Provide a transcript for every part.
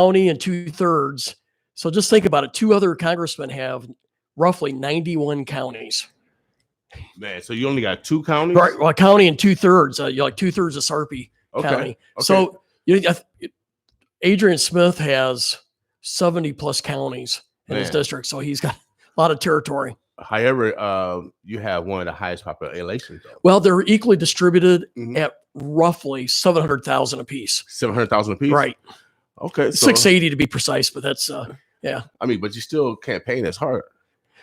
county and 2/3. So just think about it. Two other congressmen have roughly 91 counties. Man, so you only got 2 counties? Right. Well, a county and 2/3. You're like 2/3 of Sarpy County. Okay. So Adrian Smith has 70 plus counties in his district. So he's got a lot of territory. However, you have one of the highest populations, though. Well, they're equally distributed at roughly 700,000 apiece. 700,000 apiece? Right. Okay. So, 680 to be precise, but that's, yeah. I mean, but you still campaign as hard.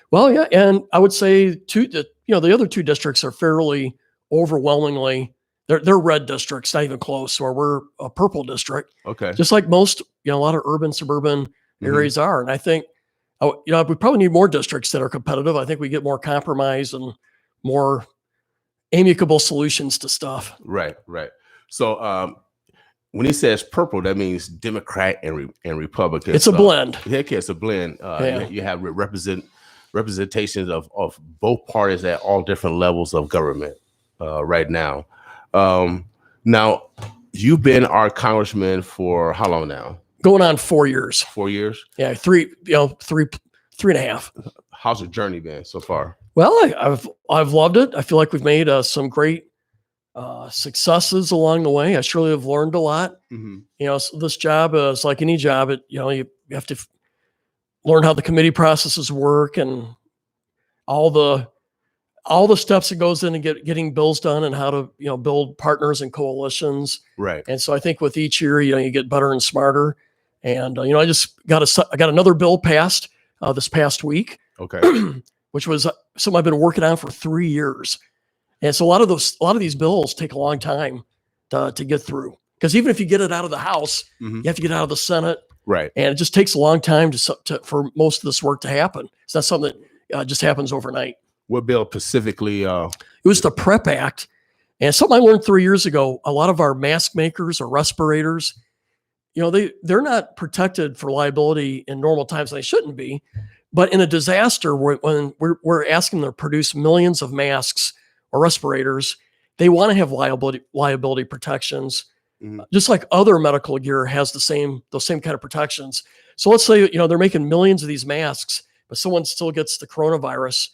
Well, yeah. And I would say the other 2 districts are fairly overwhelmingly, they're red districts, not even close, or we're a purple district. Okay. Just like most, a lot of urban, suburban areas are. And I think, we probably need more districts that are competitive. I think we get more compromise and more amicable solutions to stuff. Right. So when he says purple, that means Democrat and Republican. It's a blend. Heck, it's a blend. You have representations of both parties at all different levels of government right now. Now, you've been our congressman for how long now? Going on 4 years. 4 years? Yeah, three and a half. How's the journey been so far? Well, I've loved it. I feel like we've made some great successes along the way. I surely have learned a lot. So this job is like any job. You have to learn how the committee processes work and all the steps that goes into getting bills done and how to build partners and coalitions. Right. And so I think with each year, you get better and smarter. And I just got another bill passed this past week. Okay. Which was something I've been working on for 3 years. And so a lot of these bills take a long time to get through, because even if you get it out of the House, you have to get it out of the Senate. Right. And it just takes a long time for most of this work to happen. It's not something that just happens overnight. What bill specifically? It was the PrEP Act. And something I learned 3 years ago, a lot of our mask makers or respirators, they're not protected for liability in normal times. They shouldn't be. But in a disaster, when we're asking them to produce millions of masks or respirators, they want to have liability protections, just like other medical gear has those same kind of protections. So let's say they're making millions of these masks, but someone still gets the coronavirus.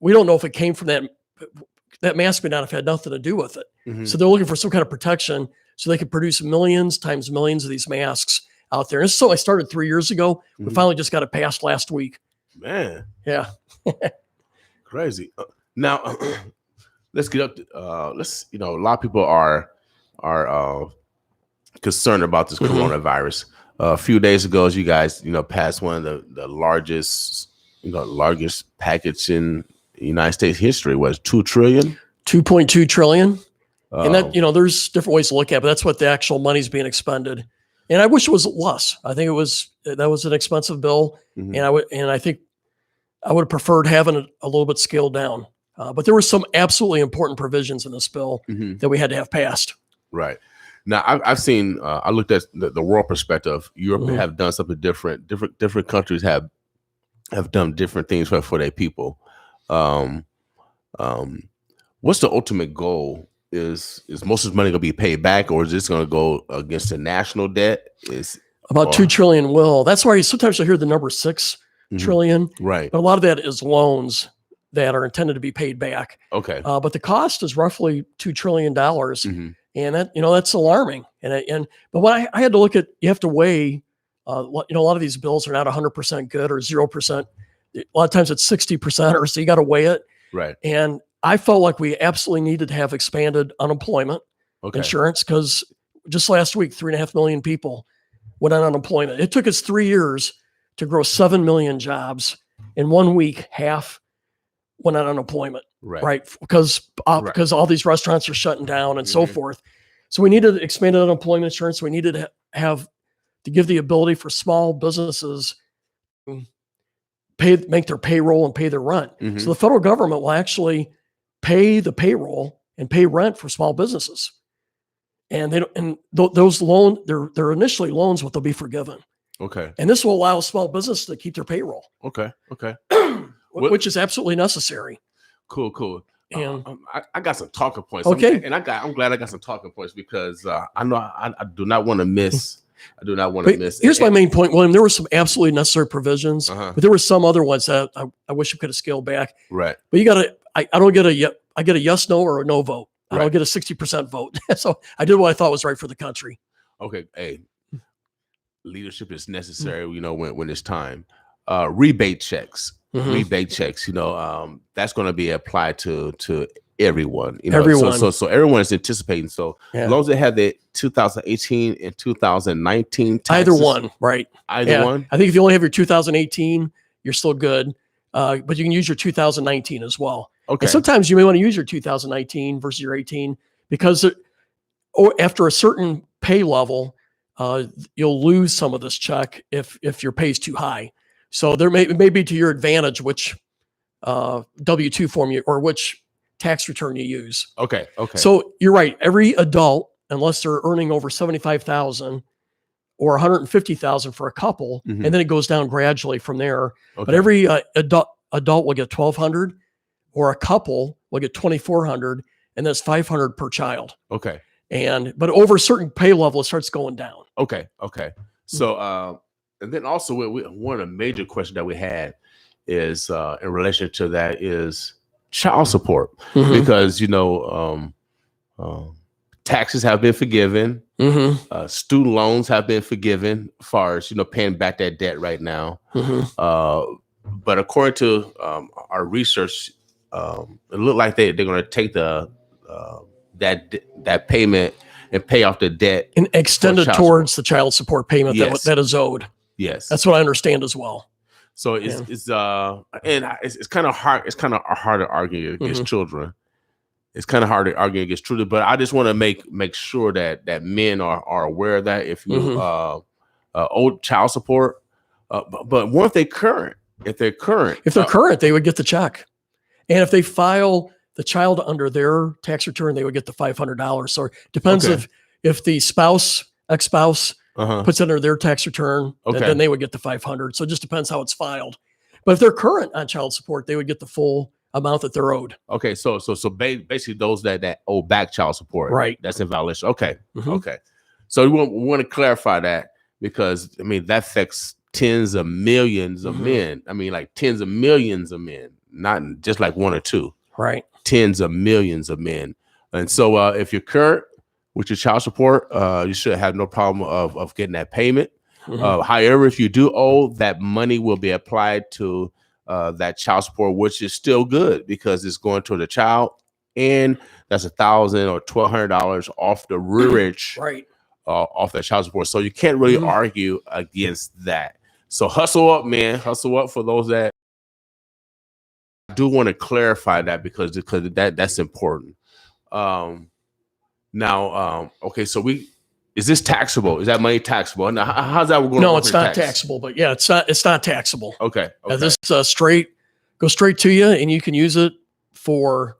We don't know if it came from that mask may not have had nothing to do with it. So they're looking for some kind of protection so they could produce millions times millions of these masks out there. And so I started 3 years ago. We finally just got it passed last week. Man. Yeah. Crazy. Now let's get up to, a lot of people are concerned about this coronavirus. A few days ago, as you guys, passed one of the largest package in United States history. Was $2 trillion? 2.2 trillion. And that, there's different ways to look at it, but that's what the actual money's being expended. And I wish it was less. I think that was an expensive bill. And I think I would have preferred having it a little bit scaled down. But there were some absolutely important provisions in this bill that we had to have passed. Right. Now I've seen, I looked at the world perspective. Europe have done something different. Different countries have done different things for their people. What's the ultimate goal? Is most of this money going to be paid back, or is this going to go against the national debt? About 2 trillion will. That's why sometimes I hear the number 6 trillion. Right. But a lot of that is loans that are intended to be paid back. Okay. But the cost is roughly $2 trillion. And that, that's alarming. But when I had to look at, you have to weigh, a lot of these bills are not 100% good or 0%. A lot of times it's 60% or so you got to weigh it. Right. And I felt like we absolutely needed to have expanded unemployment insurance, because just last week, 3.5 million people went on unemployment. It took us 3 years to grow 7 million jobs. In 1 week, half went on unemployment, right? Because all these restaurants are shutting down and so forth. So we needed expanded unemployment insurance. We needed to give the ability for small businesses to make their payroll and pay their rent. So the federal government will actually pay the payroll and pay rent for small businesses. And those loans, they're initially loans, but they'll be forgiven. Okay. And this will allow small business to keep their payroll. Okay. Which is absolutely necessary. Cool. And I got some talking points. Okay. I'm glad I got some talking points, because I know I do not want to miss I do not want to miss. Here's my main point, William. There were some absolutely necessary provisions, Uh-huh. but there were some other ones that I wish we could have scaled back. Right. But I don't get I get a yes, no, or a no vote. I Right. don't get a 60% vote. So I did what I thought was right for the country. Okay. Hey, leadership is necessary, you know, when it's time. Rebate checks. Mhm. Rebate checks, you know, that's going to be applied to everyone. You know, Everyone. So everyone is anticipating. So Yeah. as long as they have the 2018 and 2019 taxes, Either one, right? either one. I think if you only have your 2018, you're still good. But you can use your 2019 as well. Okay. And sometimes you may want to use your 2019 versus your 18 because after a certain pay level, you'll lose some of this check if your pay is too high. So it may be to your advantage which W-2 form or which tax return you use. Okay. Okay. So you're right. Every adult, unless they're earning over 75,000 or 150,000 for a couple, Mhm. and then it goes down gradually from there. okay. But every adult will get 1,200, or a couple will get 2,400, and that's 500 per child. Okay. But over a certain pay level, it starts going down. Okay. Okay. So, and then also one of the major questions that we had is in relation to that is child support, Mhm. because you know taxes have been forgiven, Mhm. student loans have been forgiven, as far as you know paying back that debt right now. Mhm. But according to our research, it looked like they're going to take the that payment and pay off the debt And extend it child towards the child support payment Yes. that is owed. Yes. That's what I understand as well. So it's kind of hard. It's kind of hard to argue against children. It's kind of hard to argue against children, but I just want to make sure that men are aware of that. If you owe child support, but what if they're current? If they're current, They would get the check. And if they file the child under their tax return, they would get the $500. So it depends Okay. if the ex-spouse puts it under their tax return, Okay. then they would get the 500. So it just depends how it's filed. But if they're current on child support, they would get the full amount that they're owed. Okay, so basically those that owe back child support, Right. That's in violation. Okay, Mhm. okay. So we want to clarify that, because I mean that affects tens of millions of Mhm. men. I mean, like tens of millions of men, not just like one or two. Right. Tens of millions of men. And so if you're current with your child support, you should have no problem of getting that payment. Mhm. However, if you do owe, that money will be applied to that child support, which is still good because it's going to the child, and that's $1,000 or $1,200 off the rearage Right. off that child support. So you can't really Mhm. argue against that. So hustle up, man. Hustle up for those that I do want to clarify that because that's important. Okay, so is this taxable? Is that money taxable? Now, how's that going to No, work it's for not tax? taxable, but yeah, it's not taxable. Okay. This is go straight to you, and you can use it for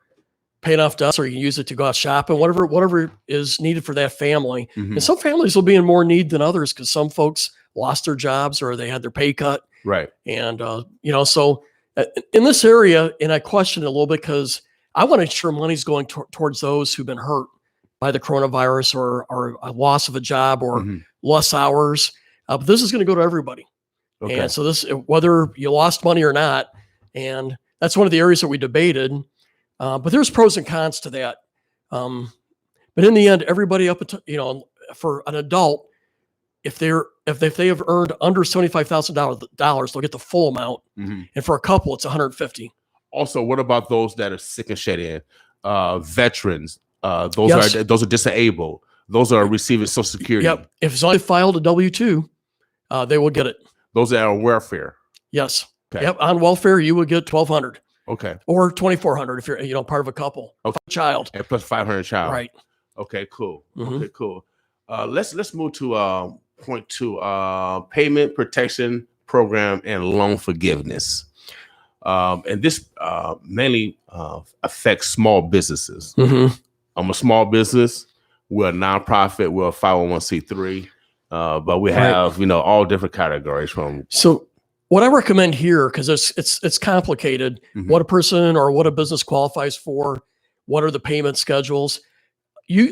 paying off debts, or you can use it to go out shopping, whatever is needed for that family. Mhm. And some families will be in more need than others because some folks lost their jobs or they had their pay cut. Right. And, so in this area, and I question it a little bit because I want to ensure money's going towards those who've been hurt by the coronavirus or a loss of a job or Mhm. less hours. But this is going to go to everybody. Okay. And so whether you lost money or not, and that's one of the areas that we debated. But there's pros and cons to that. But in the end, everybody up until, for an adult, if they have earned under $75,000, they'll get the full amount. Mhm. And for a couple, it's 150. Also, what about those that are sick and shed in? Veterans, Yes. those are disabled. Those are receiving Social Security. Yep. If it's only filed a W-2, they will get it. Those that are on welfare. Yes. Okay. Yep. On welfare, you would get 1,200 Okay. or 2,400 if you're part of a couple. Okay. Child. And plus 500 child. Right. Okay. Cool. Mhm. Okay. Cool. Let's move to point 2. Payment protection program and loan forgiveness. And this mainly affects small businesses. Mm-hmm. I'm a small business. We're a nonprofit. We're a 501c3. But we have, all different categories from. So what I recommend here, because it's complicated, Mhm. what a person or what a business qualifies for, what are the payment schedules.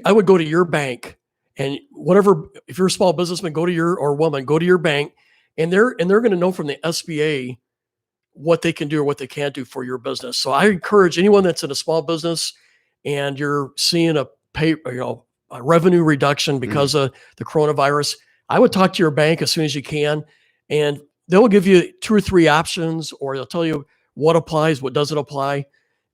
I would go to your bank And whatever, if you're a small businessman, go to your bank, and they're going to know from the SBA what they can do or what they can't do for your business. So I encourage anyone that's in a small business and you're seeing a revenue reduction because of the coronavirus, I would talk to your bank as soon as you can, and they'll give you 2 or 3 options, or they'll tell you what applies, what doesn't apply.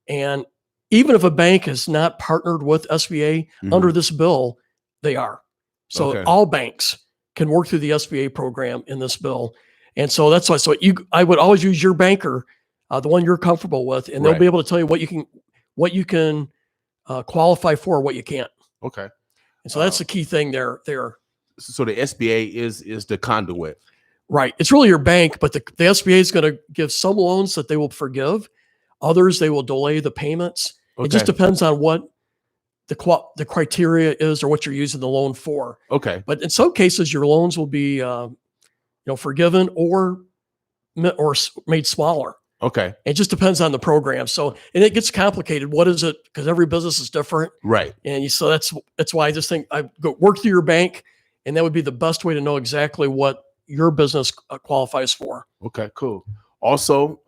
And even if a bank is not partnered with SBA under this bill, they are. So all banks can work through the SBA program in this bill. And so that's why, I would always use your banker, the one you're comfortable with, and they'll be able to tell you what you can qualify for, what you can't. Okay. And so that's the key thing there. So the SBA is the conduit. Right. It's really your bank, but the SBA is going to give some loans that they will forgive. Others, they will delay the payments. Okay. It just depends on what the criteria is or what you're using the loan for. Okay. But in some cases, your loans will be, forgiven or made smaller. Okay. It just depends on the program. So, and it gets complicated. What is it? Because every business is different. Right. And so that's why I just think I go work through your bank, and that would be the best way to know exactly what your business qualifies for. Okay, cool. Also,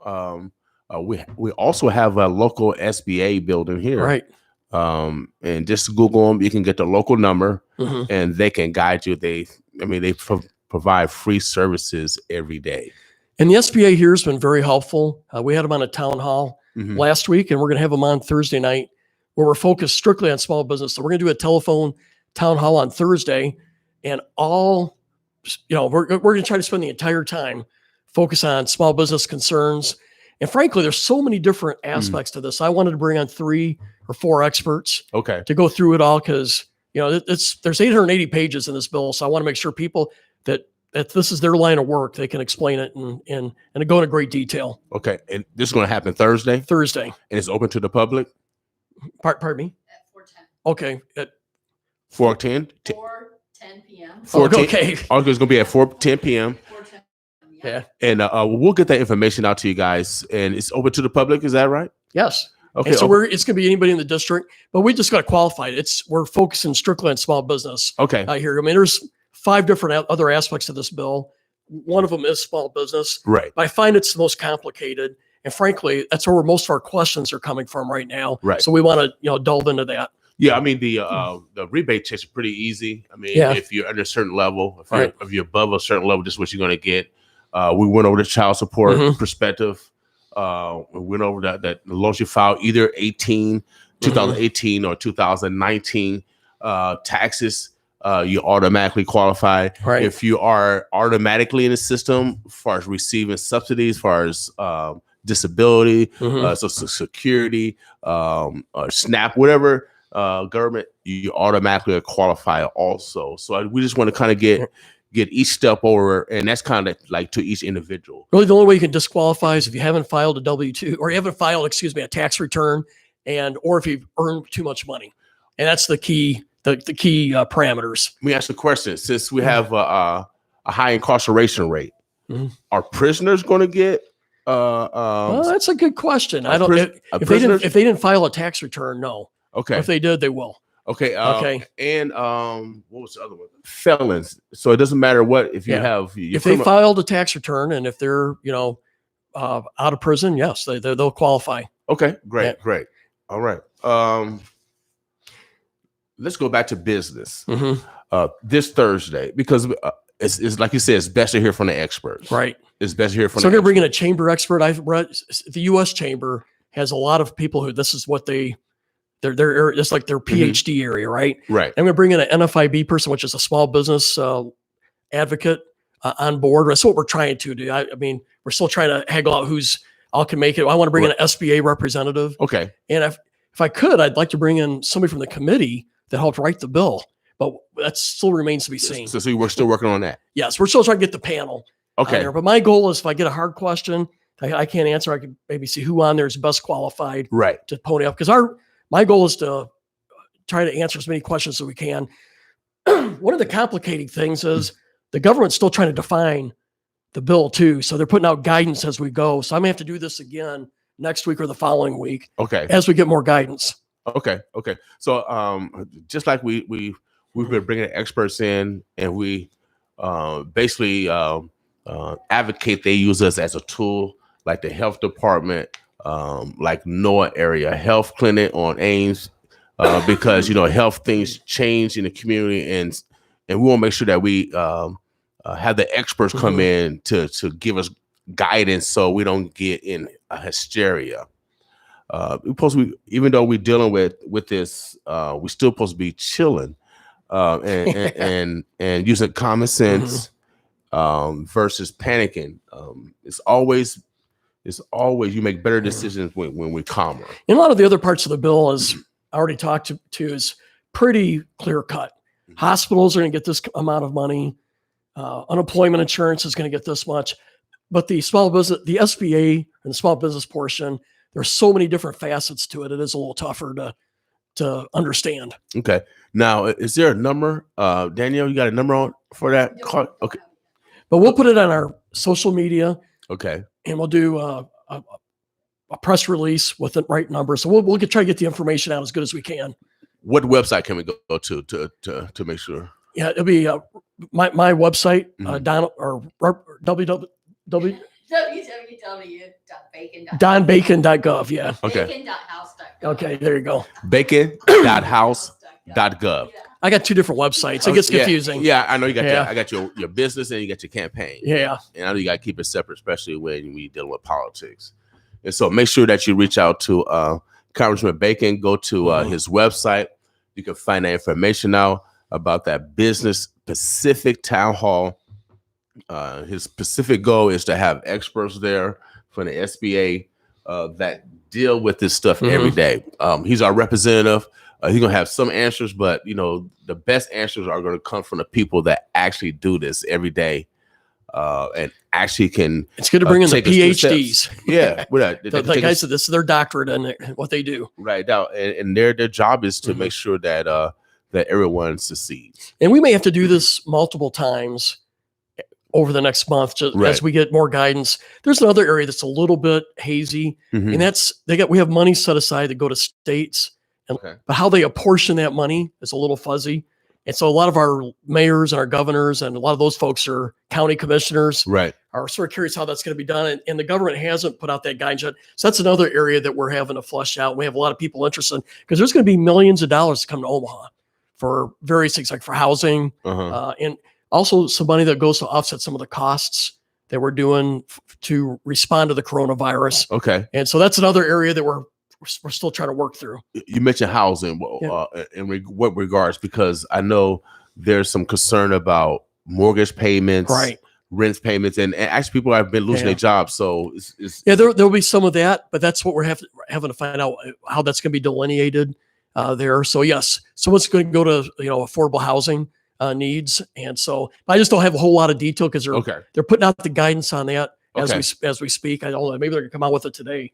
we also have a local SBA building here. Right. And just Google them. You can get the local number, and they can guide you. They provide free services every day. And the SBA here has been very helpful. We had them on a town hall last week, and we're going to have them on Thursday night, where we're focused strictly on small business. So we're going to do a telephone town hall on Thursday, and we're going to try to spend the entire time focus on small business concerns. And frankly, there's so many different aspects to this. I wanted to bring on 3 or 4 experts to go through it all, because there's 880 pages in this bill. So I want to make sure people that this is their line of work, they can explain it and go into great detail. Okay. And this is going to happen Thursday? Thursday. And it's open to the public? Pardon me? At 4:10. Okay. At 4:10? 4:10 p.m. 4:10. Okay. It's going to be at 4:10 p.m. 4:10. Yeah. And we'll get that information out to you guys. And it's open to the public. Is that right? Yes. Okay. And so it's going to be anybody in the district, but we just got to qualify it. We're focusing strictly on small business. Okay. Here. I mean, there's 5 different other aspects of this bill. One of them is small business. Right. But I find it's the most complicated. And frankly, that's where most of our questions are coming from right now. Right. So we want to, delve into that. Yeah. I mean, the rebate checks are pretty easy. I mean, if you're under a certain level, if you're above a certain level, this is what you're going to get. We went over the child support perspective. We went over that the loans you filed either 2018 or 2019 taxes, you automatically qualify. Right. If you are automatically in the system, as far as receiving subsidies, as far as disability, Social Security, SNAP, whatever government, you automatically qualify also. So we just want to kind of get each step over, and that's kind of like to each individual. Really, the only way you can disqualify is if you haven't filed a W-2, or you haven't filed, a tax return, or if you've earned too much money. And that's the key, the key parameters. Let me ask the question: since we have a high incarceration rate, are prisoners going to get? Well, that's a good question. I don't. If they didn't file a tax return, no. Okay. If they did, they will. Okay. And what was the other one? Felons. So it doesn't matter what if you have. If they filed a tax return and if they're out of prison, yes, they'll qualify. Okay. Great. Great. All right. Let's go back to business. This Thursday, because it's like you said, it's best to hear from the experts. Right. It's best to hear from. So we're going to bring in a chamber expert. I've read the U.S. Chamber has a lot of people who this is what they're it's like their PhD area, right? Right. And we're bringing an NFIB person, which is a small business advocate, on board. That's what we're trying to do. I mean, we're still trying to haggle out who's all can make it. I want to bring in an SBA representative. Okay. And if I could, I'd like to bring in somebody from the committee that helped write the bill, but that still remains to be seen. So we're still working on that. Yes, we're still trying to get the panel. Okay. There. But my goal is if I get a hard question I can't answer, I can maybe see who on there is best qualified to pony up. Because my goal is to try to answer as many questions as we can. One of the complicating things is the government's still trying to define the bill too. So they're putting out guidance as we go. So I may have to do this again next week or the following week. Okay. As we get more guidance. Okay. So just like we we've been bringing experts in, and we basically advocate they use us as a tool, like the health department, like NOAA area health clinic on Ames, because health things change in the community, and we want to make sure that we have the experts come in to give us guidance so we don't get in a hysteria. Even though we're dealing with this, we're still supposed to be chilling and using common sense versus panicking. It's always you make better decisions when we're calmer. And a lot of the other parts of the bill, as I already talked to is pretty clear cut. Hospitals are going to get this amount of money. Unemployment insurance is going to get this much. But the small business, the SBA and the small business portion, there's so many different facets to it. It is a little tougher to understand. Okay. Now, is there a number? Danielle, you got a number for that? Okay. But we'll put it on our social media. Okay. And we'll do a press release with the right number. So we'll try to get the information out as good as we can. What website can we go to make sure? Yeah, it'll be my website, www.donbacon.gov. Yeah. Okay. Bacon.house.gov. Okay, there you go. Bacon.house.gov. I got two different websites. It gets confusing. Yeah, I know you got I got your business and you got your campaign. Yeah. And I know you got to keep it separate, especially when we dealing with politics. And so make sure that you reach out to Congressman Bacon. Go to his website. You can find that information out about that business specific town hall. His specific goal is to have experts there from the SBA that deal with this stuff every day. He's our representative. He's gonna have some answers, but the best answers are going to come from the people that actually do this every day, and actually can. It's good to bring in the PhDs. Yeah, the guys said this is their doctorate and what they do. Right now, and their job is to make sure that that everyone succeeds. And we may have to do this multiple times over the next month, just as we get more guidance. There's another area that's a little bit hazy, and that's we have money set aside to go to states. But how they apportion that money is a little fuzzy. And so a lot of our mayors and our governors and a lot of those folks are county commissioners, are sort of curious how that's going to be done. And the government hasn't put out that guidance yet. So that's another area that we're having to flush out. We have a lot of people interested because there's going to be millions of dollars to come to Omaha for various things like for housing and also some money that goes to offset some of the costs that we're doing to respond to the coronavirus. Okay. And so that's another area that we're still trying to work through. You mentioned housing in what regards, because I know there's some concern about mortgage payments, rent payments, and actually people have been losing their jobs. So there'll be some of that, but that's what we're having to find out how that's going to be delineated there. So yes, someone's going to go to affordable housing needs, and so I just don't have a whole lot of detail because they're putting out the guidance on that. As we speak. I don't know. Maybe they're gonna come out with it today.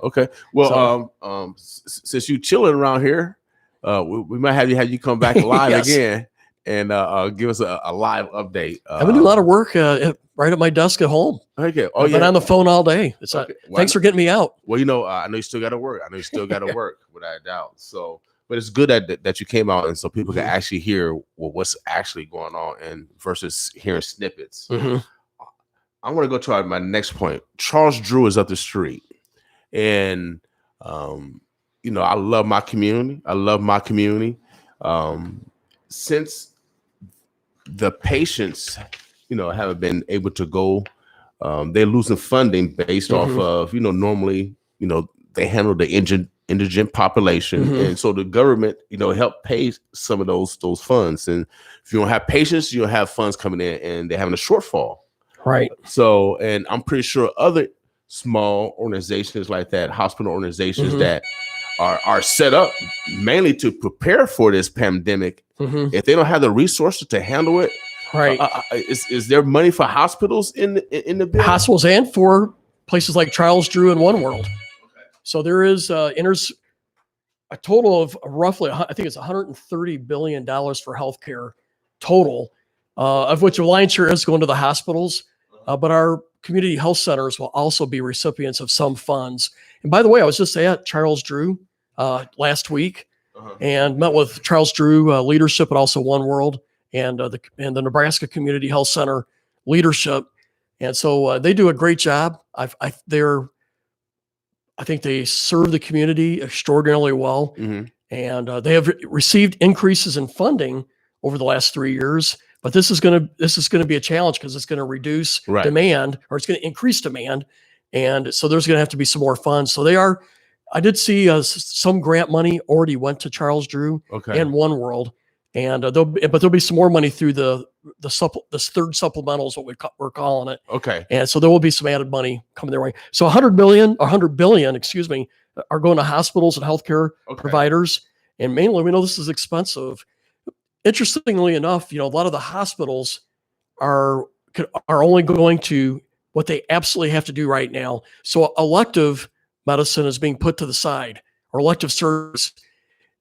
Okay. Well, since you chilling around here, we might have you come back live again and give us a live update. I'm gonna do a lot of work right at my desk at home. Okay. I've been on the phone all day. Thanks for getting me out. Well, I know you still got to work. Without a doubt. So, but it's good that you came out and so people can actually hear what's actually going on and versus hearing snippets. I want to go to my next point. Charles Drew is up the street, and I love my community. Since the patients, haven't been able to go, they're losing funding based off of normally they handle the indigent population, and so the government help pay some of those funds. And if you don't have patients, you'll have funds coming in, and they're having a shortfall. Right. So, and I'm pretty sure other small organizations like that, hospital organizations that are set up mainly to prepare for this pandemic, if they don't have the resources to handle it, is there money for hospitals in the bill? Hospitals and for places like Charles Drew and One World. So there is enters a total of roughly, I think it's $130 billion for healthcare total, of which a lion's share is going to the hospitals. But our community health centers will also be recipients of some funds. And by the way, I was just at Charles Drew last week, and met with Charles Drew leadership, but also One World and the Nebraska Community Health Center leadership. And so they do a great job. I think they serve the community extraordinarily well, and they have received increases in funding over the last 3 years. But this is going to be a challenge because it's going to reduce demand, or it's going to increase demand, and so there's going to have to be some more funds. So I did see some grant money already went to Charles Drew and One World, and there'll be some more money through the third supplemental is what we're calling it. Okay. And so there will be some added money coming their way. So 100 billion, excuse me, are going to hospitals and healthcare providers. And mainly, we know this is expensive. Interestingly enough, a lot of the hospitals are only going to what they absolutely have to do right now. So elective medicine is being put to the side, or elective service.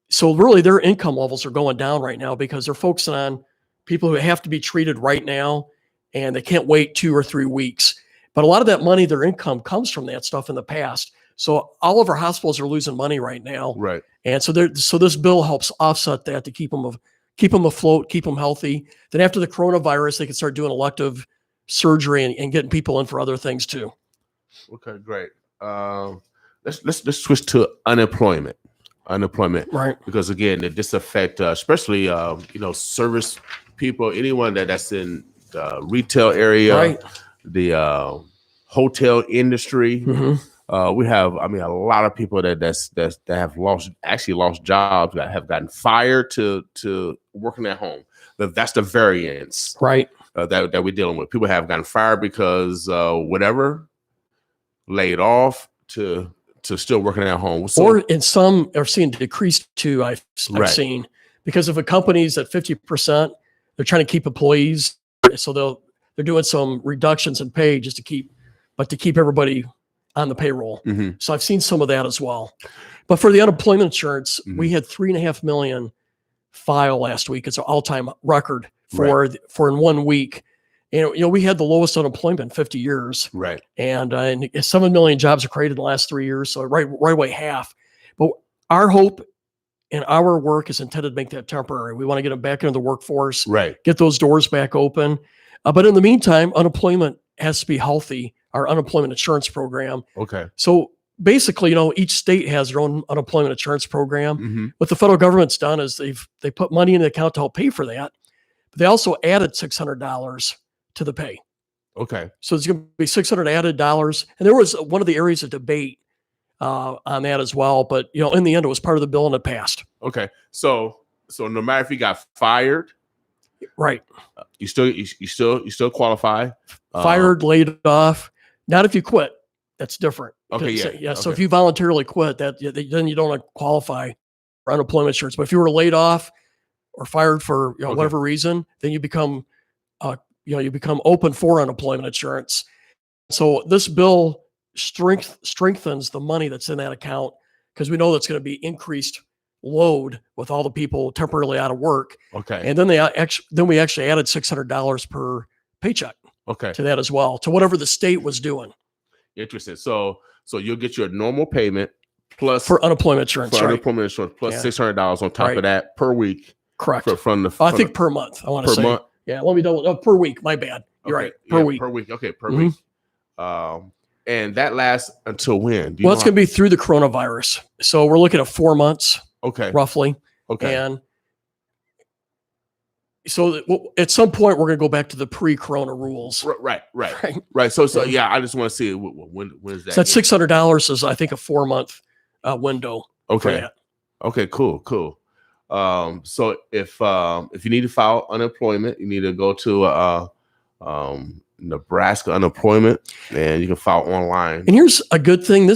So really their income levels are going down right now because they're focusing on people who have to be treated right now, and they can't wait 2 or 3 weeks. But a lot of that money, their income comes from that stuff in the past. So all of our hospitals are losing money right now. Right. And so this bill helps offset that to keep them afloat, keep them healthy. Then after the coronavirus, they can start doing elective surgery and getting people in for other things too. Okay, great. Let's switch to unemployment. Right. Because again, this affect especially service people, anyone that's in the retail area, the hotel industry. We have, a lot of people that have lost jobs, that have gotten fired to working at home. That's the variance, right? That we're dealing with. People have gotten fired because whatever, laid off to still working at home. So, or in some are seeing decreased too. I've seen, because if a company's at 50%, they're trying to keep employees, so they're doing some reductions in pay just to keep everybody on the payroll. So I've seen some of that as well. But for the unemployment insurance, we had 3.5 million file last week. It's an all-time record for in 1 week. And we had the lowest unemployment in 50 years. Right. And 7 million jobs are created in the last 3 years. So right away half. But our hope and our work is intended to make that temporary. We want to get them back into the workforce, get those doors back open. But in the meantime, unemployment has to be healthy, our unemployment insurance program. Okay. So basically, each state has their own unemployment insurance program. What the federal government's done is they put money in the account to help pay for that. But they also added $600 to the pay. Okay. So there's going to be $600 added dollars. And there was one of the areas of debate on that as well. But, in the end, it was part of the bill and it passed. Okay. So no matter if you got fired, right, you still qualify. Fired, laid off. Not if you quit. That's different. Okay. Yeah. So if you voluntarily quit, then you don't qualify for unemployment insurance. But if you were laid off or fired for whatever reason, then you become open for unemployment insurance. So this bill strengthens the money that's in that account, because we know that's going to be increased load with all the people temporarily out of work. Okay. And then we actually added $600 per paycheck. Okay. To that as well, to whatever the state was doing. Interesting. So you'll get your normal payment plus for unemployment insurance. Unemployment insurance plus $600 on top of that per week. Correct. I think per month. I want to say. Per month? Yeah. Let me double. Per week. My bad. You're right. Per week. Per week. Okay. Per week. And that lasts until when? It's going to be through the coronavirus. So we're looking at 4 months. Okay. Roughly. Okay. And so at some point we're going to go back to the pre-corona rules. Right. So yeah, I just want to see when is that? So that $600 is, I think, a 4 month window. Okay. Okay. Cool. So if you need to file unemployment, you need to go to Nebraska Unemployment, and you can file online. And here's a good thing: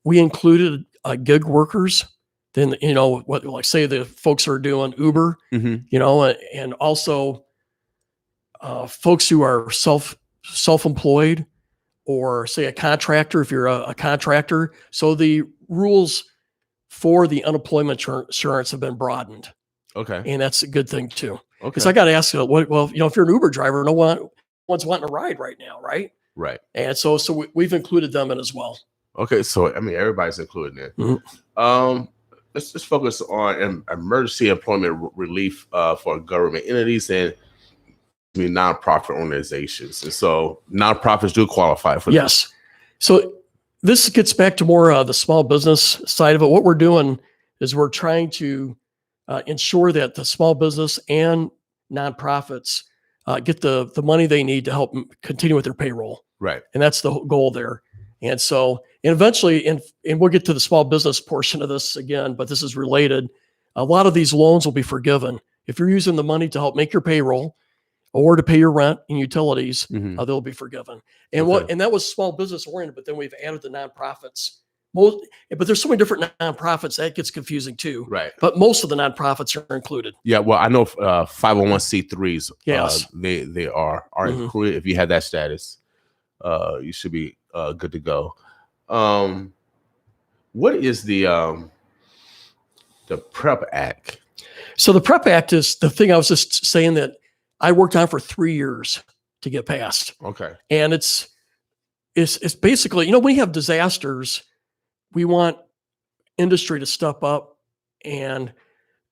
we included gig workers. Then say the folks who are doing Uber, and also folks who are self-employed, or say a contractor if you're a contractor. So the rules for the unemployment insurance have been broadened. Okay, and that's a good thing too. Okay, because I got to ask you, if you're an Uber driver, no one's wanting a ride right now, right? Right. And so we've included them in as well. Okay, so everybody's included in it. let's focus on emergency employment relief for government entities and nonprofit organizations. And so nonprofits do qualify for Yes. So this gets back to more the small business side of it. What we're doing is we're trying to ensure that the small business and nonprofits get the money they need to help continue with their payroll. Right. And that's the goal there. And so, and eventually, and we'll get to the small business portion of this again, but this is related. A lot of these loans will be forgiven. If you're using the money to help make your payroll or to pay your rent and utilities, they'll be forgiven. And and that was small business oriented, but then we've added the nonprofits. But there's so many different nonprofits that gets confusing too. Right. But most of the nonprofits are included. Yeah. Well, I know 501c3s. Yes. They are included. If you have that status, you should be good to go. What is the PREP Act? So the PREP Act is the thing I was just saying that I worked on for 3 years to get passed. Okay. And it's basically, when we have disasters, we want industry to step up. And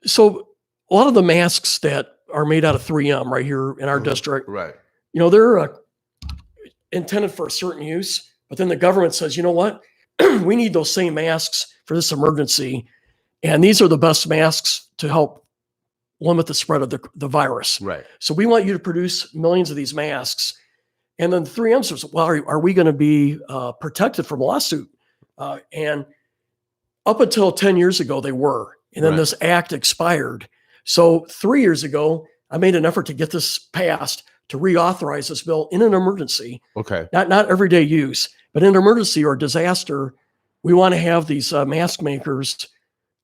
so a lot of the masks that are made out of 3M right here in our district, right? They're intended for a certain use, but then the government says, you know what, we need those same masks for this emergency. And these are the best masks to help limit the spread of the virus. Right. So we want you to produce millions of these masks. And then 3M says, well, are we going to be protected from a lawsuit? And up until 10 years ago, they were. And then this act expired. So 3 years ago, I made an effort to get this passed to reauthorize this bill in an emergency. Okay. Not everyday use, but in an emergency or disaster, we want to have these mask makers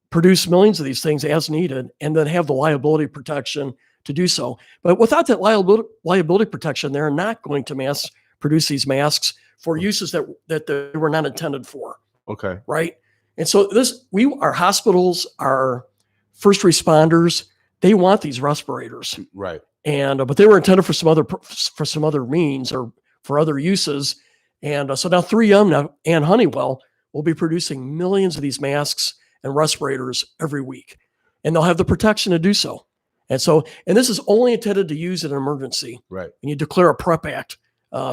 produce millions of these things as needed and then have the liability protection to do so. But without that liability protection, they're not going to mass produce these masks for uses that they were not intended for. Okay. Right. And so our hospitals, our first responders, they want these respirators. Right. And but they were intended for some other means or for other uses. And so now 3M and Honeywell will be producing millions of these masks and respirators every week, and they'll have the protection to do so. And this is only intended to use in an emergency. Right. And you declare a PREP Act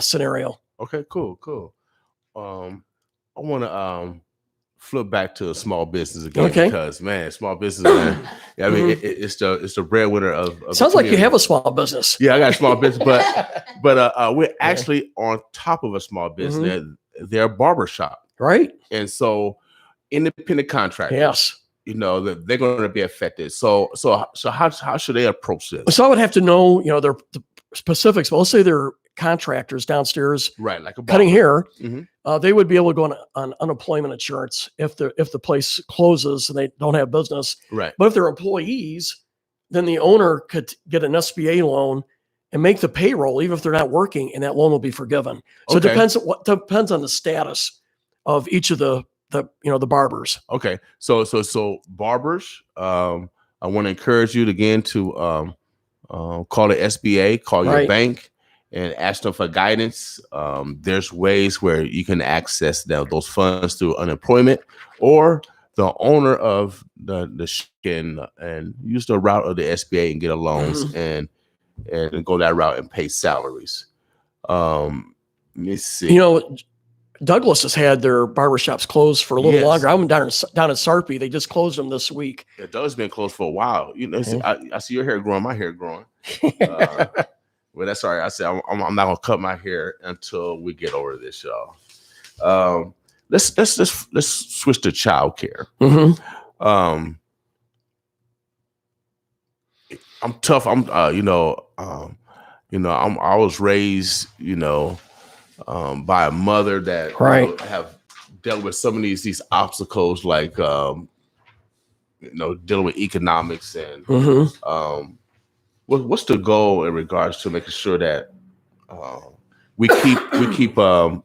scenario. Okay, cool. I want to flip back to a small business again because man, small business. Man, I mean, it's the breadwinner of Sounds like you have a small business. Yeah, I got a small business, but we're actually on top of a small business. They're a barbershop, right? And so independent contractors. Yes. That they're going to be affected. So how should they approach this? So I would have to know, the specifics. But let's say they're contractors downstairs, right? Like a cutting hair. They would be able to go on unemployment insurance if the place closes and they don't have business. Right. But if they're employees, then the owner could get an SBA loan and make the payroll even if they're not working, and that loan will be forgiven. So it depends on the status of each of the barbers. Okay. So barbers, I want to encourage you again to call the SBA, call your bank and ask them for guidance. There's ways where you can access those funds through unemployment, or the owner of the and use the route of the SBA and get a loans and go that route and pay salaries. Let me see. Douglas has had their barbershops closed for a little longer. I'm down at Sarpy. They just closed them this week. Yeah, Douglas been closed for a while. I see your hair growing, my hair growing. Well, that's all right. I said I'm not gonna cut my hair until we get over this, y'all. Let's switch to childcare. I'm tough. I was raised, by a mother that have dealt with some of these obstacles, like dealing with economics and what's the goal in regards to making sure that we keep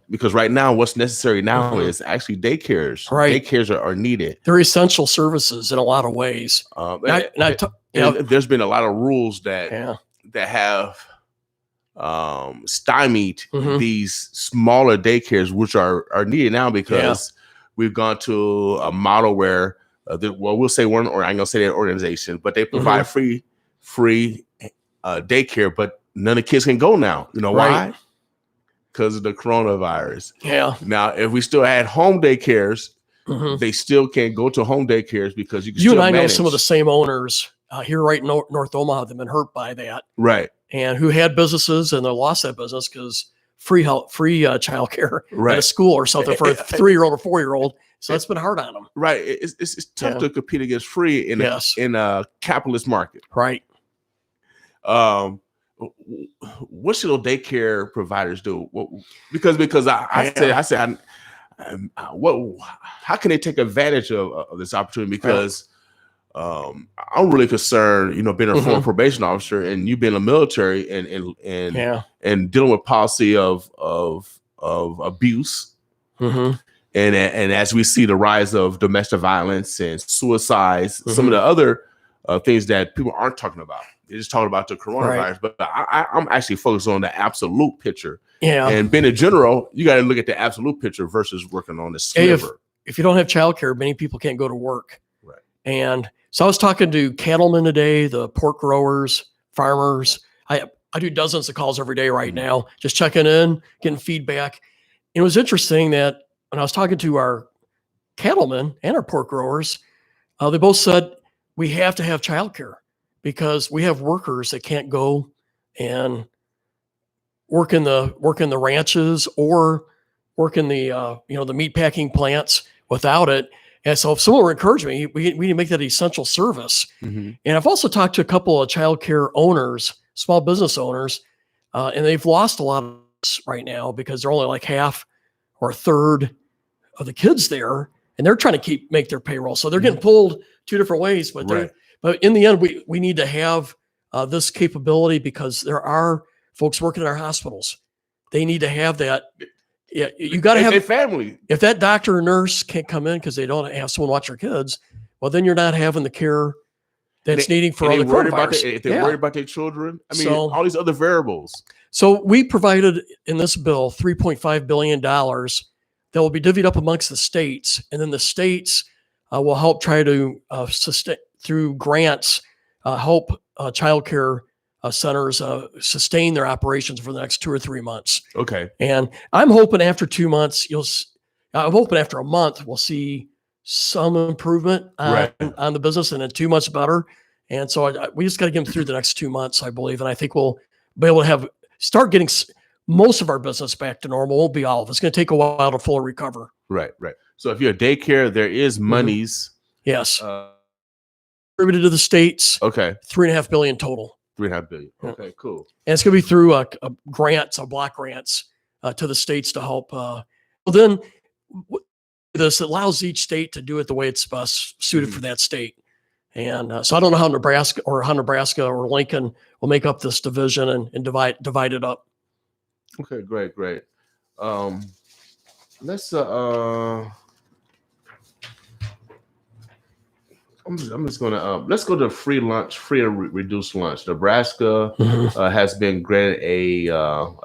because right now what's necessary now is actually daycares. Daycares are needed. They're essential services in a lot of ways. There's been a lot of rules that have stymied these smaller daycares, which are needed now because we've gone to a model where well, we'll say one, or I'm gonna say that organization, but they provide free daycare, but none of the kids can go now. You know Right. why? Because of the coronavirus. Yeah. Now, if we still had home daycares, Mhm. they still can't go to home daycares because you can You still and I know manage. some of the same owners here right in North Omaha that have been hurt by that, Right, and who had businesses and they lost that business because free childcare at a right, school or something for a 3-year-old or 4-year-old. So that's been hard on them. right. It's tough Yeah. to compete against free in Yes. in a capitalist market. Right. What should those daycare providers do? Because I said, how can they take advantage of this opportunity? Because I'm really concerned, being a former probation officer and you being in the military and dealing with policy of abuse. Mm-hmm. And as we see the rise of domestic violence and suicides, some of the other things that people aren't talking about. They're just talking about the coronavirus, but I'm actually focused on the absolute picture. Yeah. And being a general, you got to look at the absolute picture versus working on the sliver. If you don't have childcare, many people can't go to work. Right. And so I was talking to cattlemen today, the pork growers, farmers. I do dozens of calls every day right now, just checking in, getting feedback. And it was interesting that when I was talking to our cattlemen and our pork growers, they both said we have to have childcare because we have workers that can't go and work in the ranches or work in the the meat packing plants without it. And so if someone were encouraging me, we need to make that an essential service. Mm-hmm. And I've also talked to a couple of childcare owners, small business owners, and they've lost a lot of this right now because they're only like half or a third of the kids there, and they're trying to make their payroll. So they're getting pulled two different ways, but but in the end, we need to have this capability because there are folks working in our hospitals. They need to have that. Yeah, you got to have a family. If that doctor or nurse can't come in because they don't have someone watch their kids, well, then you're not having the care that's needing for other coronavirus. If they're worried about their children, I mean, all these other variables. So we provided in this bill $3.5 billion that will be divvied up amongst the states, and then the states will help try to sustain through grants, help childcare centers sustain their operations for the next 2 or 3 months. Okay. And I'm hoping after 2 months, I'm hoping after a month, we'll see some improvement on the business, and then 2 months better. And so we just got to get them through the next 2 months, I believe. And I think we'll be able to start getting most of our business back to normal. Won't be all of it. It's going to take a while to fully recover. Right. So if you're a daycare, there is monies. Yes. Distributed to the states. Okay. $3.5 billion total. $3.5 billion. Okay, cool. And it's going to be through block grants to the states to help. Then this allows each state to do it the way it's best suited for that state. And so I don't know how Nebraska or Lincoln will make up this division and divide it up. Okay, great. Let's I'm just gonna let's go to free and reduced lunch. Nebraska has been granted a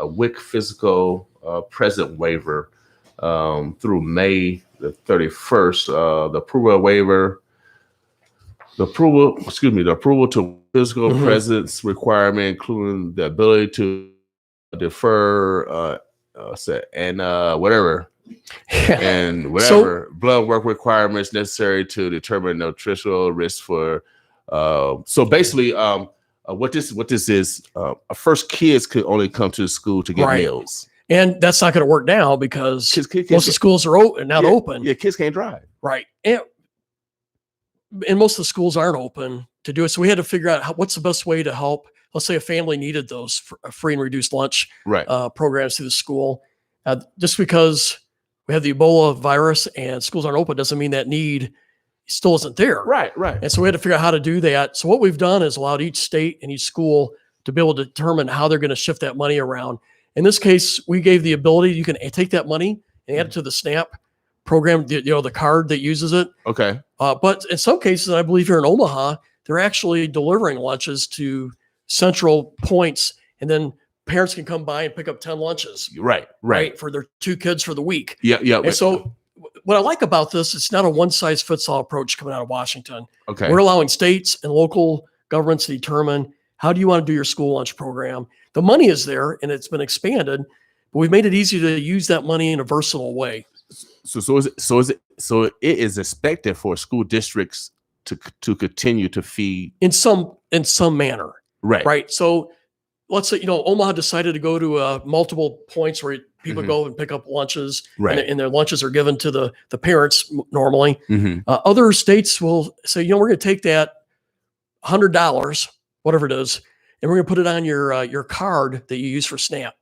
WIC physical present waiver through May the 31st. The approval to physical presence requirement, including the ability to defer blood work requirements necessary to determine nutritional risk for. So basically, what this is, first kids could only come to the school to get meals, and that's not going to work now because most of the schools are not open. Yeah, kids can't drive. Right, and most of the schools aren't open to do it. So we had to figure out what's the best way to help. Let's say a family needed those free and reduced lunch programs through the school. Just because we have the Ebola virus and schools aren't open doesn't mean that need still isn't there. Right. And so we had to figure out how to do that. So what we've done is allowed each state and each school to be able to determine how they're going to shift that money around. In this case, we gave the ability, you can take that money and add it to the SNAP program, the card that uses it. Okay. But in some cases, I believe here in Omaha, they're actually delivering lunches to central points, and then parents can come by and pick up 10 lunches. Right. For their 2 kids for the week. Yeah. And so what I like about this, it's not a one size fits all approach coming out of Washington. Okay. We're allowing states and local governments to determine how do you want to do your school lunch program. The money is there and it's been expanded, but we've made it easy to use that money in a versatile way. So it is expected for school districts to continue to feed in some manner. right. Right. So let's say, Omaha decided to go to multiple points where people Mhm. go and pick up lunches, Right. and their lunches are given to the parents normally. Mhm. Other states will say, we're going to take that $100, whatever it is, and we're going to put it on your card that you use for SNAP.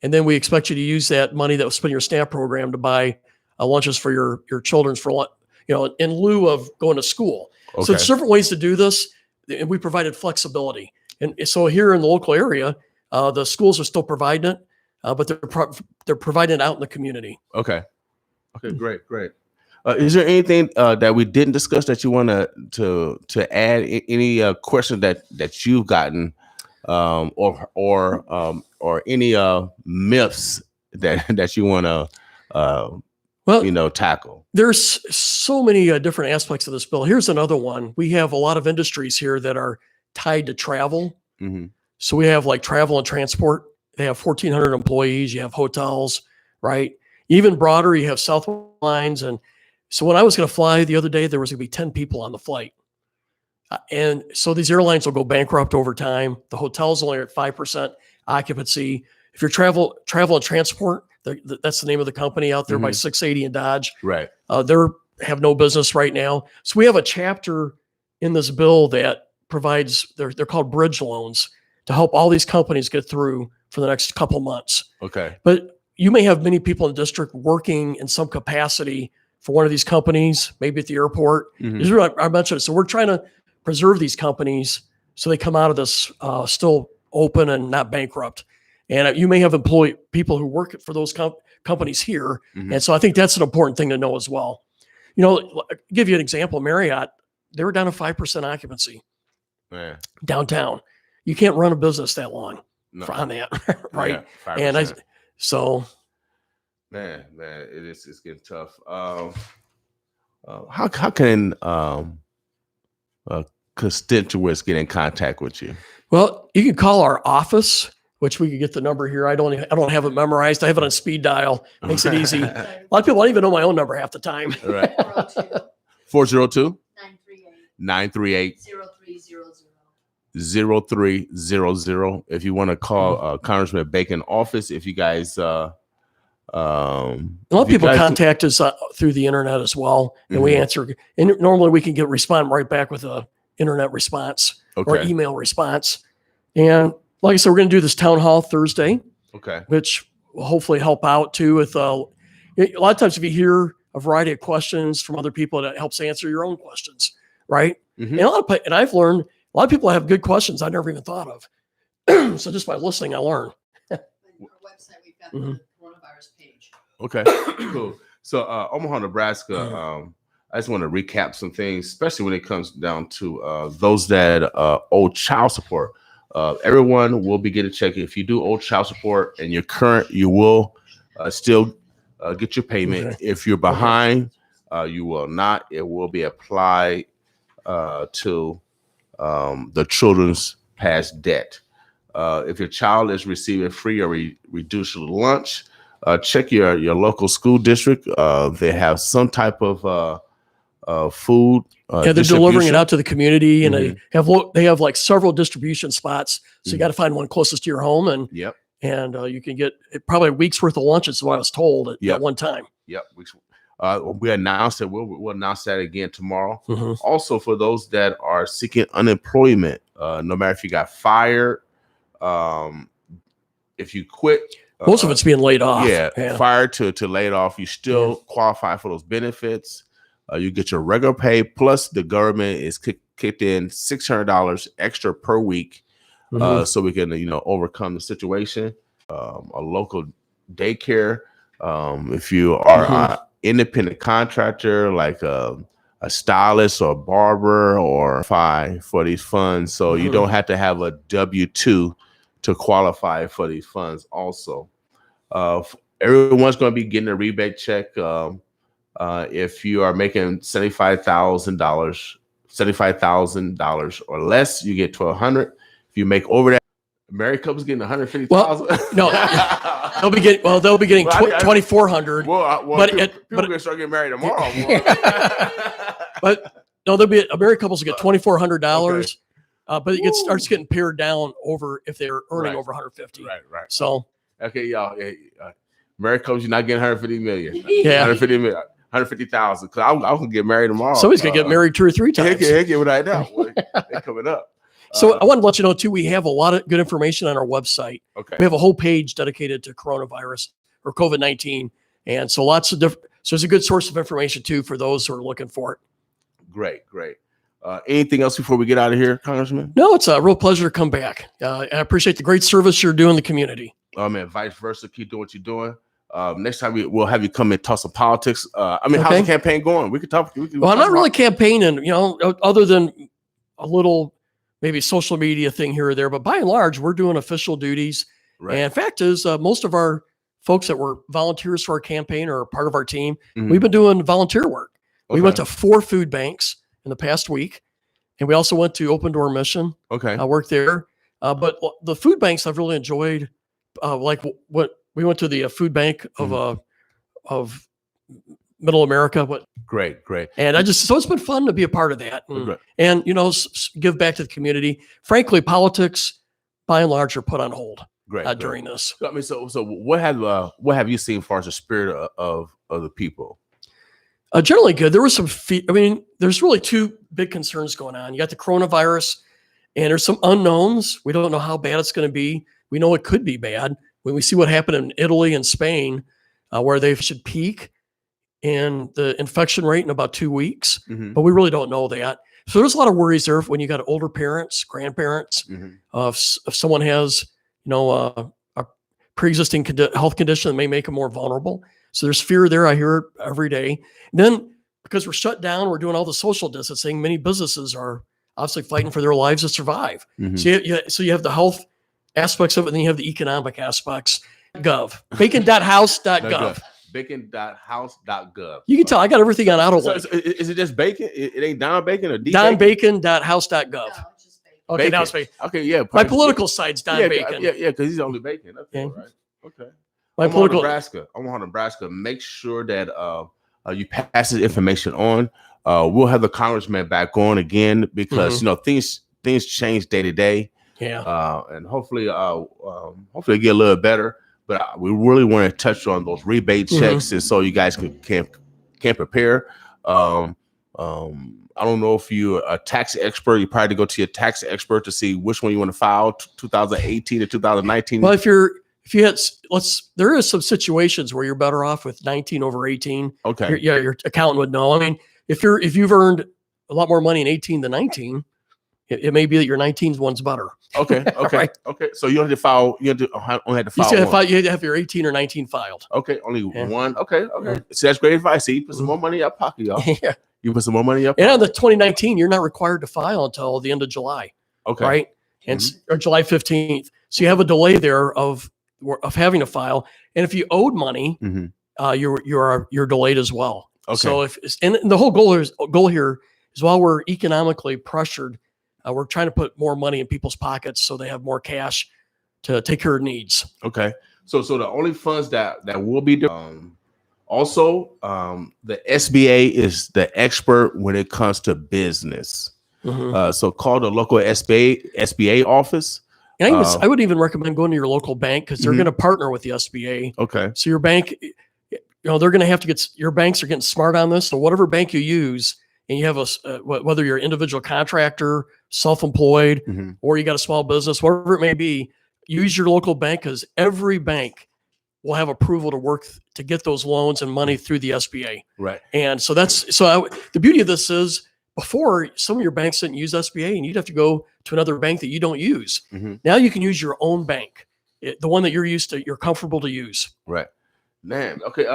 And then we expect you to use that money that was spent in your SNAP program to buy lunches for your children's for lunch, in lieu of going to school. So Okay. there's different ways to do this, and we provided flexibility. And so here in the local area, the schools are still providing it, but they're providing it out in the community. Okay. Great. Is there anything that we didn't discuss that you want to add? Any question that you've gotten, or any myths that you want to tackle? There's so many different aspects of this bill. Here's another one. We have a lot of industries here that are tied to travel. Mm-hmm. So we have like travel and transport. They have 1,400 employees. You have hotels, right? Even broader, you have Southwest Lines. And so when I was going to fly the other day, there was going to be 10 people on the flight. And so these airlines will go bankrupt over time. The hotels only are at 5% occupancy. If you're travel and transport, that's the name of the company out there by 680 and Dodge. Right. They have no business right now. So we have a chapter in this bill that provides, they're called bridge loans, to help all these companies get through for the next couple months. Okay. But you may have many people in the district working in some capacity for one of these companies, maybe at the airport. Mhm. This is what I mentioned. So we're trying to preserve these companies so they come out of this still open and not bankrupt. And you may have people who work for those companies here. Mhm. And so I think that's an important thing to know as well. I'll give you an example. Marriott, they were down to 5% occupancy Man. downtown. You can't run a business that long No. on that, right? Yeah, And 5%. Man, it's getting tough. How can constituents get in contact with you? Well, you can call our office, which we could get the number here. I don't have it memorized. I have it on speed dial. Makes it easy. A lot of people don't even know my own number half the time. Right. 402 402 938 0300. 0300. If you want to call Congressman Bacon office, if you guys A lot of people contact us through the internet as well, and we answer. And normally we can respond right back with a internet response or Okay. email response. And like I said, we're going to do this town hall Thursday, Okay. which will hopefully help out too. With a lot of times, if you hear a variety of questions from other people, that helps answer your own questions, right? Mhm. And I've learned a lot of people have good questions I never even thought of. So just by listening, I learn. On our website, we've got the coronavirus page. Okay. Cool. So Omaha, Nebraska, I just want to recap some things, especially when it comes down to those that owe child support. Everyone will be getting a check. If you do owe child support and you're current, you will still get your payment. Okay. If you're behind, you will not. It will be applied to the children's past debt. If your child is receiving free or reduced lunch, check your local school district. They have some type of food. Yeah, they're delivering it distribution. out to the community, and Mhm. they have like several distribution spots. So you Mhm. got to find one closest to your home, and Yep. you can get probably a week's worth of lunch. Is what I was told at Yep. one time. Yep. We announced it. We'll announce that again tomorrow. Mhm. Also, for those that are seeking unemployment, no matter if you got fired, if you quit, Most of it's being laid off. yeah, fired to laid off, you still qualify for those benefits. You get your regular pay plus the government is kicked in $600 extra per week, Mhm. so we can overcome the situation. A local daycare. If you are an independent contractor like a stylist or barber or for these funds, so you don't have to have a W-2 to qualify for these funds. Also, everyone's going to be getting a rebate check. If you are making $75,000 or less, you get $1,200. If you make over that, married couples getting $150,000. No, they'll be getting Well, 2,400. Well, But people gonna start getting married tomorrow. But no, there'll be married couples will get $2,400. But it starts getting pared down over if they're earning over 150. Right. So okay, y'all. Married couples, you're not getting 150 million. Yeah. 150 million. 150,000. Cause I can get married tomorrow. somebody's gonna get married 2 or 3 times. Heck, right now. They're coming up. So I want to let you know too, we have a lot of good information on our website. Okay. We have a whole page dedicated to coronavirus or COVID-19. And so lots of different, so it's a good source of information too, for those who are looking for it. Great. Anything else before we get out of here, Congressman? No, it's a real pleasure to come back. And I appreciate the great service you're doing the community. Man, vice versa. Keep doing what you're doing. Next time we'll have you come and talk some politics. How's the campaign going? We could talk. Well, I'm not really campaigning, other than a little maybe social media thing here or there, but by and large, we're doing official duties. Right. And fact is, most of our folks that were volunteers for our campaign or part of our team, Mhm. we've been doing volunteer work. We Okay. went to 4 food banks in the past week, and we also went to Open Door Mission. Okay. I worked there. But the food banks I've really enjoyed, like what we went to the food bank of Middle America, Great. and so it's been fun to be a part of that, Great. and give back to the community. Frankly, politics by and large are put on hold Great. during this. I mean, so what have you seen as far as the spirit of the people? Generally good. There was some there's really 2 big concerns going on. You got the coronavirus, and there's some unknowns. We don't know how bad it's going to be. We know it could be bad. When we see what happened in Italy and Spain, where they should peak in the infection rate in about 2 weeks, Mhm. but we really don't know that. So there's a lot of worries there when you got older parents, grandparents, Mhm. if someone has, a pre-existing health condition that may make them more vulnerable. So there's fear there. I hear it every day. And then because we're shut down, we're doing all the social distancing. Many businesses are obviously fighting for their lives to survive. Mhm. So you have the health aspects of it, and then you have the economic aspects. Bacon.house.gov. Bacon.house.gov. You can tell I got everything on auto. So is it just bacon? It ain't Don Bacon or D DonBacon.house.gov. No, it's just bacon. Okay, Bacon. now it's Bacon. Okay, yeah. My political side's Don yeah, Bacon. Yeah, because he's only bacon. That's Okay. all right. Okay. My Omaha, political. Nebraska. Make sure that you pass this information on. We'll have the congressman back on again because things change day to day. Yeah. And hopefully get a little better. But we really want to touch on those rebate checks, and so you guys can prepare. I don't know if you're a tax expert. You probably go to your tax expert to see which one you want to file, 2018 or 2019. Well, there is some situations where you're better off with 19 over 18. Okay. Your accountant would know. I mean, if you've earned a lot more money in 18 than 19, it may be that your 19 one's better. Okay. Right. Okay. So you don't have to file. You only have to You file. still one. you have to have your 18 or 19 filed. Okay. Only Yeah. one. Okay. So that's great advice. See, you put some more money in your pocket, y'all. Yeah. You put some more money up. And on the 2019, you're not required to file until the end of July. Okay. Right. And or July 15th. So you have a delay there of having to file. And if you owed money, Mhm. you're delayed as well. Okay. So and the whole goal here is while we're economically pressured, we're trying to put more money in people's pockets so they have more cash to take care of needs. Okay. So the only funds that will be also the SBA is the expert when it comes to business. Mhm. So call the local SBA office. And I would even recommend going to your local bank because they're Mhm. going to partner with the SBA. Okay. So your bank, they're going to have to your banks are getting smart on this. So whatever bank you use, and you have whether you're an individual contractor, self-employed, Mhm. or you got a small business, whatever it may be, use your local bank because every bank will have approval to work to get those loans and money through the SBA. Right. And so the beauty of this is before some of your banks didn't use SBA and you'd have to go to another bank that you don't use. Mhm. Now you can use your own bank, the one that you're comfortable to use. Right. Man. Okay.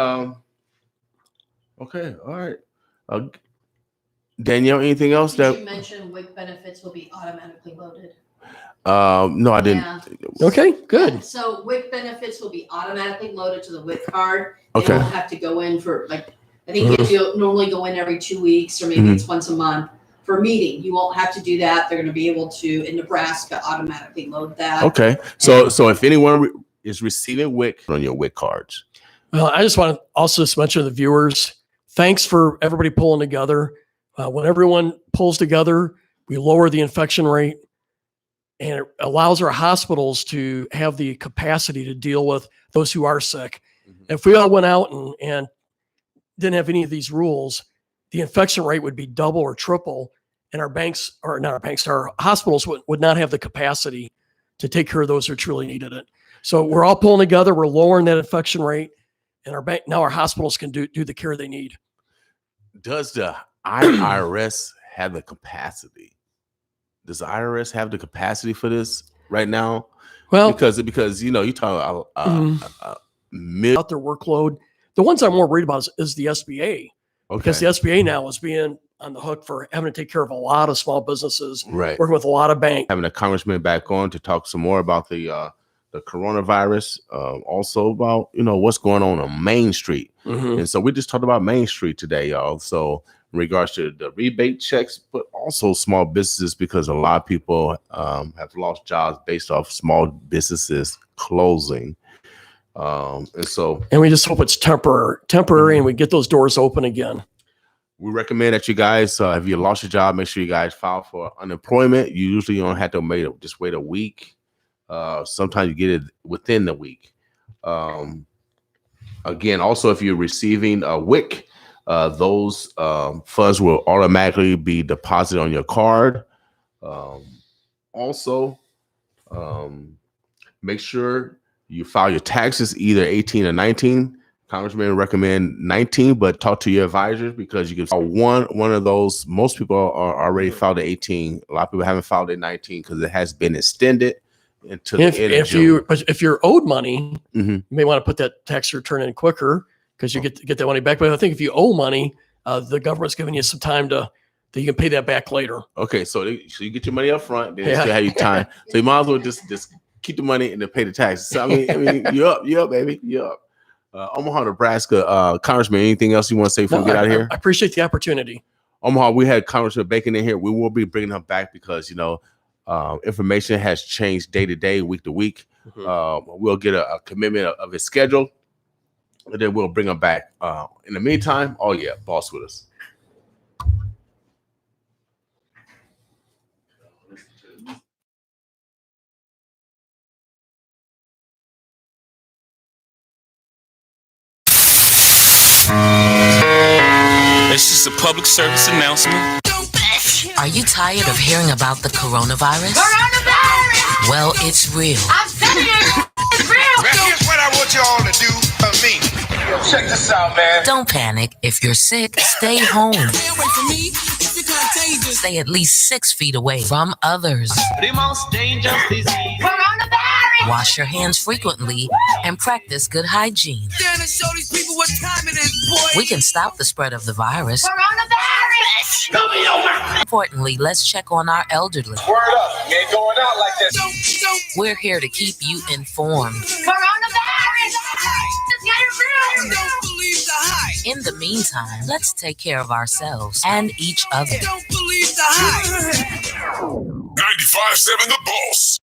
Okay. All right. Danielle, anything else Did that? you mention WIC benefits will be automatically loaded? No, I didn't. Yeah. Okay, good. So WIC benefits will be automatically loaded to the WIC card. They Okay. won't have to go in for I think if you normally go in every 2 weeks or maybe it's once a month for a meeting. You won't have to do that. They're going to be able to, in Nebraska, automatically load that. Okay. So if anyone is receiving WIC on your WIC cards. Well, I just want to also just mention to the viewers, thanks for everybody pulling together. When everyone pulls together, we lower the infection rate, and it allows our hospitals to have the capacity to deal with those who are sick. If we all went out and didn't have any of these rules, the infection rate would be double or triple, and our hospitals would not have the capacity to take care of those who truly needed it. So we're all pulling together. We're lowering that infection rate, and now our hospitals can do the care they need. Does the IRS have the capacity? Does the IRS have the capacity for this right now? Well, because you talk about out their workload. The ones I'm more worried about is the SBA. Okay. Because the SBA now is being on the hook for having to take care of a lot of small businesses, right? Working with a lot of banks. Having a congressman back on to talk some more about the coronavirus, also about what's going on Main Street, and so we just talked about Main Street today, y'all. So in regards to the rebate checks, but also small businesses, because a lot of people have lost jobs based off small businesses closing. And we just hope it's temporary, and we get those doors open again. We recommend that you guys, if you lost your job, make sure you guys file for unemployment. You usually don't have to just wait a week. Sometimes you get it within the week. Again, also, if you're receiving a WIC, those funds will automatically be deposited on your card. Also, make sure you file your taxes either 18 or 19. Congressman recommend 19, but talk to your advisors, because you can file one of those. Most people are already filed at 18. A lot of people haven't filed at 19 because it has been extended until the end of June. If you're owed money, you may want to put that tax return in quicker, because you get that money back. But I think if you owe money, the government's giving you some time that you can pay that back later. Okay, so you get your money up front, then still have your time. So you might as well just keep the money and then pay the taxes. So, I mean, you're up, baby, you're up. Omaha, Nebraska, Congressman, anything else you want to say before we get out of here? I appreciate the opportunity. Omaha, we had Congressman Bacon in here. We will be bringing him back because, information has changed day to day, week to week. We'll get a commitment of his schedule, and then we'll bring him back. In the meantime, boss with us. It's just a public service announcement. Are you tired of hearing about the coronavirus? Coronavirus! Well, it's real. I'm telling you, it's real. Man, here's what I want you all to do for me. Yo, check this out, man. Don't panic. If you're sick, stay home. Stay away from me. If you're contagious. Stay at least 6 feet away from others. The most dangerous disease. Coronavirus! Wash your hands frequently and practice good hygiene. Gonna show these people what time it is, boy. We can stop the spread of the virus. Coronavirus! Come me over! Importantly, let's check on our elderly. Word up. You ain't going out like this. Don't. We're here to keep you informed. Coronavirus! It's getting real! Don't believe the hype. In the meantime, let's take care of ourselves and each other. Don't believe the hype. 95.7 The Pulse.